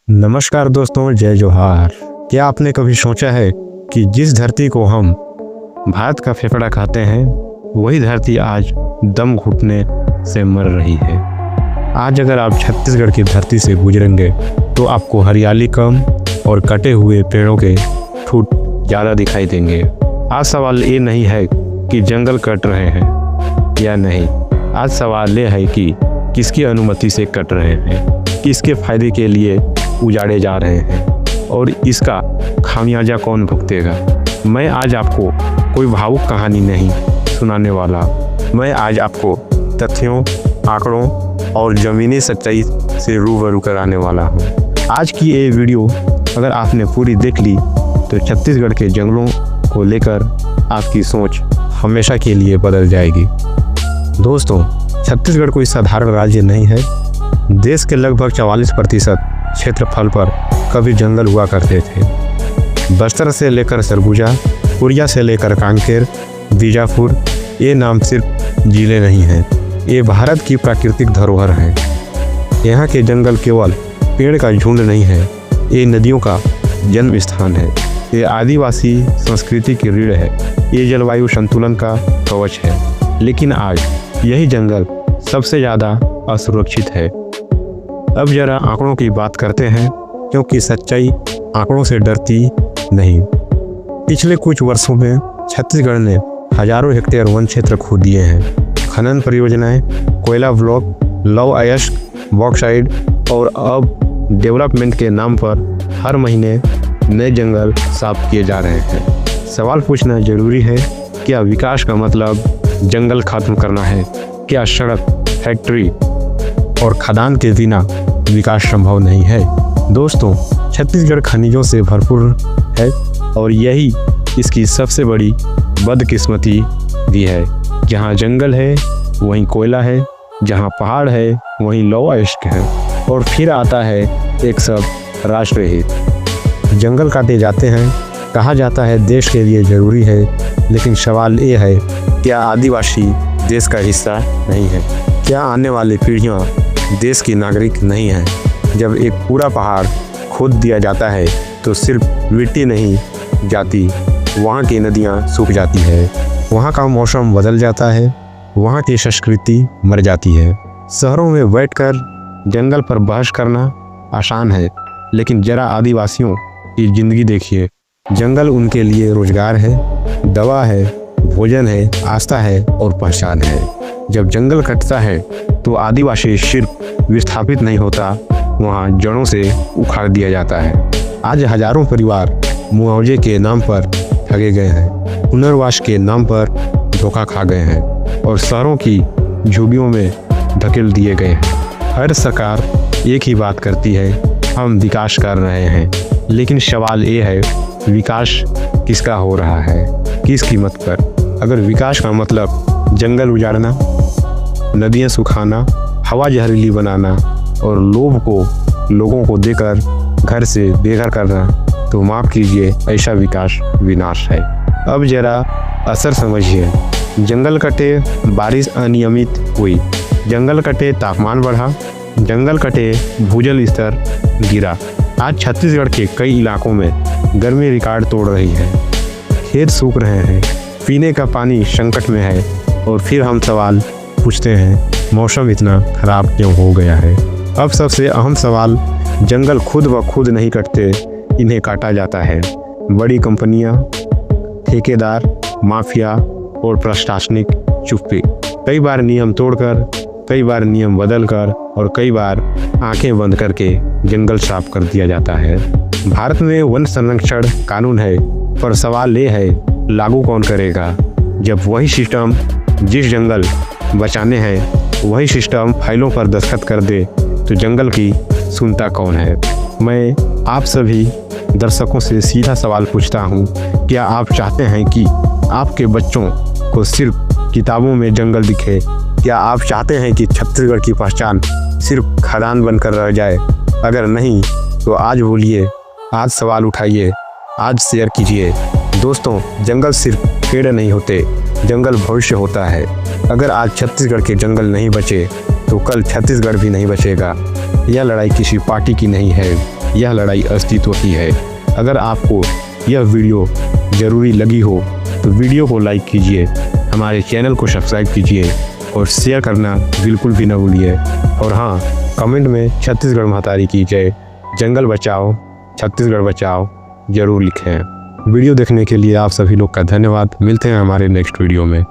नमस्कार दोस्तों, जय जोहार। क्या आपने कभी सोचा है कि जिस धरती को हम भारत का फेफड़ा कहते हैं, वही धरती आज दम घुटने से मर रही है। आज अगर आप छत्तीसगढ़ की धरती से गुजरेंगे तो आपको हरियाली कम और कटे हुए पेड़ों के फुट ज़्यादा दिखाई देंगे। आज सवाल ये नहीं है कि जंगल कट रहे हैं या नहीं, आज सवाल ये है कि किसकी अनुमति से कट रहे हैं, किसके फायदे के लिए उजाड़े जा रहे हैं और इसका खामियाजा कौन भुगतेगा। मैं आज आपको कोई भावुक कहानी नहीं सुनाने वाला, मैं आज आपको तथ्यों, आंकड़ों और ज़मीनी सच्चाई से रूबरू कराने वाला हूँ। आज की ये वीडियो अगर आपने पूरी देख ली तो छत्तीसगढ़ के जंगलों को लेकर आपकी सोच हमेशा के लिए बदल जाएगी। दोस्तों, छत्तीसगढ़ कोई साधारण राज्य नहीं है। देश के लगभग 44% क्षेत्रफल पर कभी जंगल हुआ करते थे। बस्तर से लेकर सरगुजा, कोरिया से लेकर कांकेर, बीजापुर, ये नाम सिर्फ जिले नहीं हैं, ये भारत की प्राकृतिक धरोहर है। यहाँ के जंगल केवल पेड़ का झुंड नहीं है, ये नदियों का जन्म स्थान है, ये आदिवासी संस्कृति की रीढ़ है, ये जलवायु संतुलन का कवच है। लेकिन आज यही जंगल सबसे ज़्यादा असुरक्षित है। अब जरा आंकड़ों की बात करते हैं, क्योंकि सच्चाई आंकड़ों से डरती नहीं। पिछले कुछ वर्षों में छत्तीसगढ़ ने हजारों हेक्टेयर वन क्षेत्र खो दिए हैं। खनन परियोजनाएं, कोयला ब्लॉक, लौह अयस्क, बॉक्साइड और अब डेवलपमेंट के नाम पर हर महीने नए जंगल साफ किए जा रहे हैं। सवाल पूछना जरूरी है, क्या विकास का मतलब जंगल खत्म करना है? क्या सड़क, फैक्ट्री और खदान के बिना विकास संभव नहीं है? दोस्तों, छत्तीसगढ़ खनिजों से भरपूर है और यही इसकी सबसे बड़ी बदकिस्मती भी है। जहाँ जंगल है वहीं कोयला है, जहाँ पहाड़ है वहीं लौह अयस्क है, और फिर आता है एक सब राष्ट्रहित। जंगल काटे जाते हैं, कहा जाता है देश के लिए ज़रूरी है, लेकिन सवाल ये है, क्या आदिवासी देश का हिस्सा नहीं है? क्या आने वाली पीढ़ियाँ देश की नागरिक नहीं है? जब एक पूरा पहाड़ खोद दिया जाता है तो सिर्फ मिट्टी नहीं जाती, वहाँ की नदियाँ सूख जाती है, वहाँ का मौसम बदल जाता है, वहाँ की संस्कृति मर जाती है। शहरों में बैठकर जंगल पर बहस करना आसान है, लेकिन जरा आदिवासियों की ज़िंदगी देखिए। जंगल उनके लिए रोजगार है, दवा है, भोजन है, आस्था है और पहचान है। जब जंगल कटता है तो आदिवासी सिर्फ विस्थापित नहीं होता, वहाँ जड़ों से उखाड़ दिया जाता है। आज हजारों परिवार मुआवजे के नाम पर ठगे गए हैं, पुनर्वास के नाम पर धोखा खा गए हैं और शहरों की झुग्गियों में धकेल दिए गए हैं। हर सरकार एक ही बात करती है, हम विकास कर रहे हैं, लेकिन सवाल ये है, विकास किसका हो रहा है, किस कीमत पर? अगर विकास का मतलब जंगल उजाड़ना, नदियाँ सुखाना, हवा जहरीली बनाना और लोगों को देकर घर से बेघर करना, तो माफ़ कीजिए, ऐसा विकास विनाश है। अब जरा असर समझिए। जंगल कटे, बारिश अनियमित हुई, जंगल कटे, तापमान बढ़ा, जंगल कटे, भूजल स्तर गिरा। आज छत्तीसगढ़ के कई इलाकों में गर्मी रिकॉर्ड तोड़ रही है, खेत सूख रहे हैं, पीने का पानी संकट में है, और फिर हम सवाल पूछते हैं, मौसम इतना खराब क्यों हो गया है? अब सबसे अहम सवाल, जंगल खुद ब खुद नहीं कटते, इन्हें काटा जाता है। बड़ी कंपनियां, ठेकेदार, माफिया और प्रशासनिक चुप्पी। कई बार नियम तोड़कर, कई बार नियम बदलकर और कई बार आंखें बंद करके जंगल साफ कर दिया जाता है। भारत में वन संरक्षण कानून है, पर सवाल ये है, लागू कौन करेगा? जब वही सिस्टम जिस जंगल बचाने हैं वही सिस्टम फाइलों पर दस्तखत कर दे, तो जंगल की सुनता कौन है? मैं आप सभी दर्शकों से सीधा सवाल पूछता हूँ, क्या आप चाहते हैं कि आपके बच्चों को सिर्फ किताबों में जंगल दिखे? क्या आप चाहते हैं कि छत्तीसगढ़ की पहचान सिर्फ खदान बनकर रह जाए? अगर नहीं तो आज बोलिए, आज सवाल उठाइए, आज शेयर कीजिए। दोस्तों, जंगल सिर्फ पेड़ नहीं होते, जंगल भविष्य होता है। अगर आज छत्तीसगढ़ के जंगल नहीं बचे तो कल छत्तीसगढ़ भी नहीं बचेगा। यह लड़ाई किसी पार्टी की नहीं है, यह लड़ाई अस्तित्व की है। अगर आपको यह वीडियो ज़रूरी लगी हो तो वीडियो को लाइक कीजिए, हमारे चैनल को सब्सक्राइब कीजिए और शेयर करना बिल्कुल भी न भूलिए। और हाँ, कमेंट में छत्तीसगढ़ महतारी की जय, जंगल बचाओ, छत्तीसगढ़ बचाओ ज़रूर लिखें। वीडियो देखने के लिए आप सभी लोग का धन्यवाद। मिलते हैं हमारे नेक्स्ट वीडियो में।